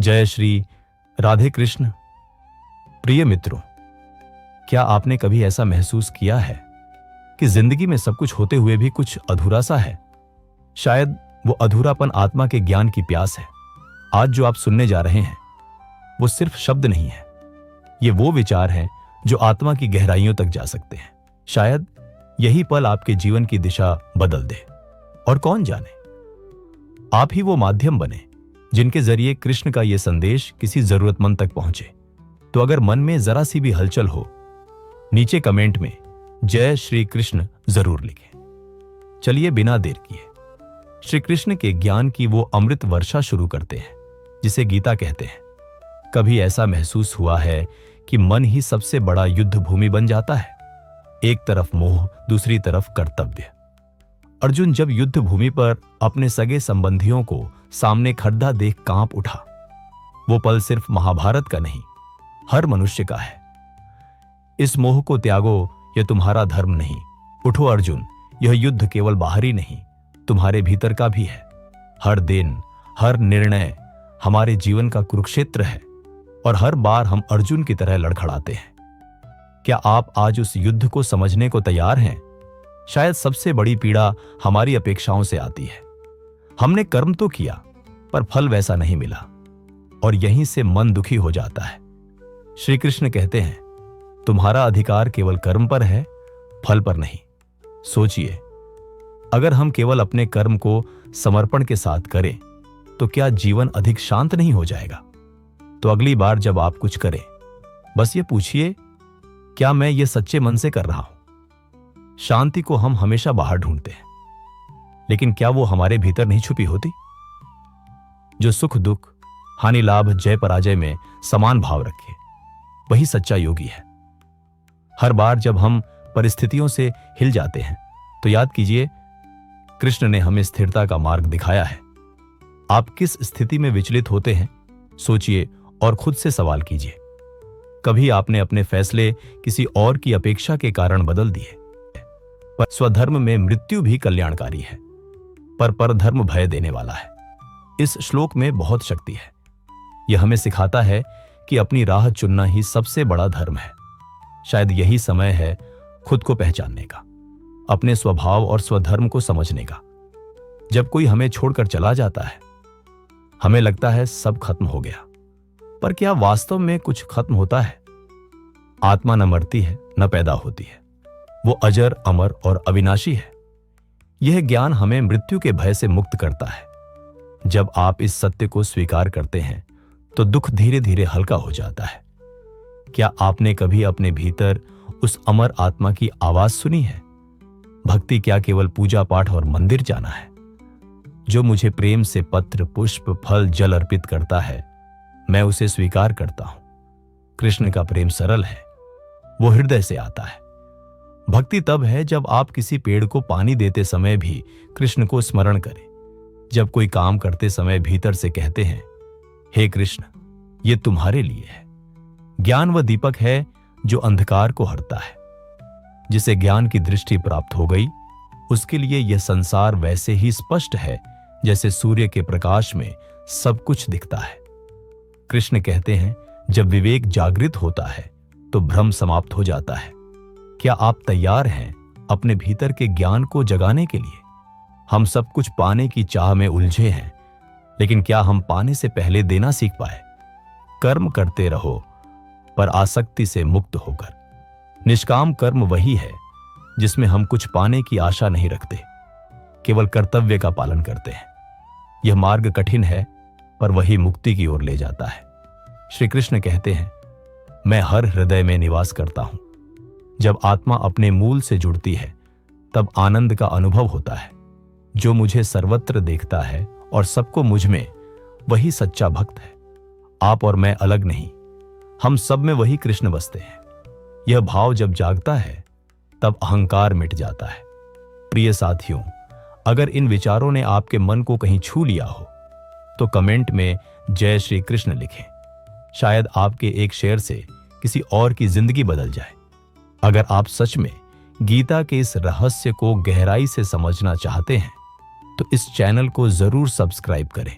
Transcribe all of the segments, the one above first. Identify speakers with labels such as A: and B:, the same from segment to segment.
A: जय श्री राधे कृष्ण। प्रिय मित्रों, क्या आपने कभी ऐसा महसूस किया है कि जिंदगी में सब कुछ होते हुए भी कुछ अधूरा सा है? शायद वो अधूरापन आत्मा के ज्ञान की प्यास है। आज जो आप सुनने जा रहे हैं वो सिर्फ शब्द नहीं है, ये वो विचार हैं जो आत्मा की गहराइयों तक जा सकते हैं। शायद यही पल आपके जीवन की दिशा बदल दे। और कौन जाने, आप ही वो माध्यम बने जिनके जरिए कृष्ण का ये संदेश किसी जरूरतमंद तक पहुंचे। तो अगर मन में जरा सी भी हलचल हो, नीचे कमेंट में जय श्री कृष्ण जरूर लिखें। चलिए बिना देर किए श्री कृष्ण के ज्ञान की वो अमृत वर्षा शुरू करते हैं जिसे गीता कहते हैं। कभी ऐसा महसूस हुआ है कि मन ही सबसे बड़ा युद्ध भूमि बन जाता है? एक तरफ मोह, दूसरी तरफ कर्तव्य। अर्जुन जब युद्ध भूमि पर अपने सगे संबंधियों को सामने खड़ा देख कांप उठा। वो पल सिर्फ महाभारत का नहीं, हर मनुष्य का है। इस मोह को त्यागो, यह तुम्हारा धर्म नहीं। उठो अर्जुन, यह युद्ध केवल बाहरी नहीं, तुम्हारे भीतर का भी है। हर दिन, हर निर्णय हमारे जीवन का कुरुक्षेत्र है और हर बार हम अर्जुन की तरह लड़खड़ाते हैं। क्या आप आज उस युद्ध को समझने को तैयार हैं? शायद सबसे बड़ी पीड़ा हमारी अपेक्षाओं से आती है। हमने कर्म तो किया पर फल वैसा नहीं मिला और यहीं से मन दुखी हो जाता है। श्री कृष्ण कहते हैं, तुम्हारा अधिकार केवल कर्म पर है, फल पर नहीं। सोचिए, अगर हम केवल अपने कर्म को समर्पण के साथ करें तो क्या जीवन अधिक शांत नहीं हो जाएगा? तो अगली बार जब आप कुछ करें, बस ये पूछिए, क्या मैं ये सच्चे मन से कर रहा हूं? शांति को हम हमेशा बाहर ढूंढते हैं, लेकिन क्या वो हमारे भीतर नहीं छुपी होती? जो सुख दुख, हानि लाभ, जय पराजय में समान भाव रखे, वही सच्चा योगी है। हर बार जब हम परिस्थितियों से हिल जाते हैं तो याद कीजिए, कृष्ण ने हमें स्थिरता का मार्ग दिखाया है। आप किस स्थिति में विचलित होते हैं, सोचिए और खुद से सवाल कीजिए। कभी आपने अपने फैसले किसी और की अपेक्षा के कारण बदल दिए? पर स्वधर्म में मृत्यु भी कल्याणकारी है, पर परधर्म भय देने वाला है। इस श्लोक में बहुत शक्ति है। यह हमें सिखाता है कि अपनी राह चुनना ही सबसे बड़ा धर्म है। शायद यही समय है खुद को पहचानने का, अपने स्वभाव और स्वधर्म को समझने का। जब कोई हमें छोड़कर चला जाता है, हमें लगता है सब खत्म हो गया, पर क्या वास्तव में कुछ खत्म होता है? आत्मा न मरती है, न पैदा होती है। वो अजर, अमर और अविनाशी है। यह ज्ञान हमें मृत्यु के भय से मुक्त करता है। जब आप इस सत्य को स्वीकार करते हैं तो दुख धीरे धीरे हल्का हो जाता है। क्या आपने कभी अपने भीतर उस अमर आत्मा की आवाज सुनी है? भक्ति क्या केवल पूजा पाठ और मंदिर जाना है? जो मुझे प्रेम से पत्र, पुष्प, फल, जल अर्पित करता है, मैं उसे स्वीकार करता हूं। कृष्ण का प्रेम सरल है, वो हृदय से आता है। भक्ति तब है जब आप किसी पेड़ को पानी देते समय भी कृष्ण को स्मरण करें, जब कोई काम करते समय भीतर से कहते हैं, हे कृष्ण, ये तुम्हारे लिए है। ज्ञान वह दीपक है जो अंधकार को हरता है। जिसे ज्ञान की दृष्टि प्राप्त हो गई, उसके लिए यह संसार वैसे ही स्पष्ट है जैसे सूर्य के प्रकाश में सब कुछ दिखता है। कृष्ण कहते हैं, जब विवेक जागृत होता है तो भ्रम समाप्त हो जाता है। क्या आप तैयार हैं अपने भीतर के ज्ञान को जगाने के लिए? हम सब कुछ पाने की चाह में उलझे हैं, लेकिन क्या हम पाने से पहले देना सीख पाए? कर्म करते रहो, पर आसक्ति से मुक्त होकर। निष्काम कर्म वही है जिसमें हम कुछ पाने की आशा नहीं रखते, केवल कर्तव्य का पालन करते हैं। यह मार्ग कठिन है, पर वही मुक्ति की ओर ले जाता है। श्री कृष्ण कहते हैं, मैं हर हृदय में निवास करता हूं। जब आत्मा अपने मूल से जुड़ती है, तब आनंद का अनुभव होता है। जो मुझे सर्वत्र देखता है और सबको मुझ में, वही सच्चा भक्त है। आप और मैं अलग नहीं, हम सब में वही कृष्ण बसते हैं। यह भाव जब जागता है, तब अहंकार मिट जाता है। प्रिय साथियों, अगर इन विचारों ने आपके मन को कहीं छू लिया हो, तो कमेंट में जय श्री कृष्ण लिखें। शायद आपके एक शेयर से किसी और की जिंदगी बदल जाए। अगर आप सच में गीता के इस रहस्य को गहराई से समझना चाहते हैं, तो इस चैनल को जरूर सब्सक्राइब करें,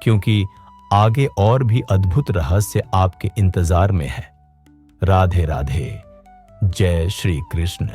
A: क्योंकि आगे और भी अद्भुत रहस्य आपके इंतजार में है। राधे राधे। जय श्री कृष्ण।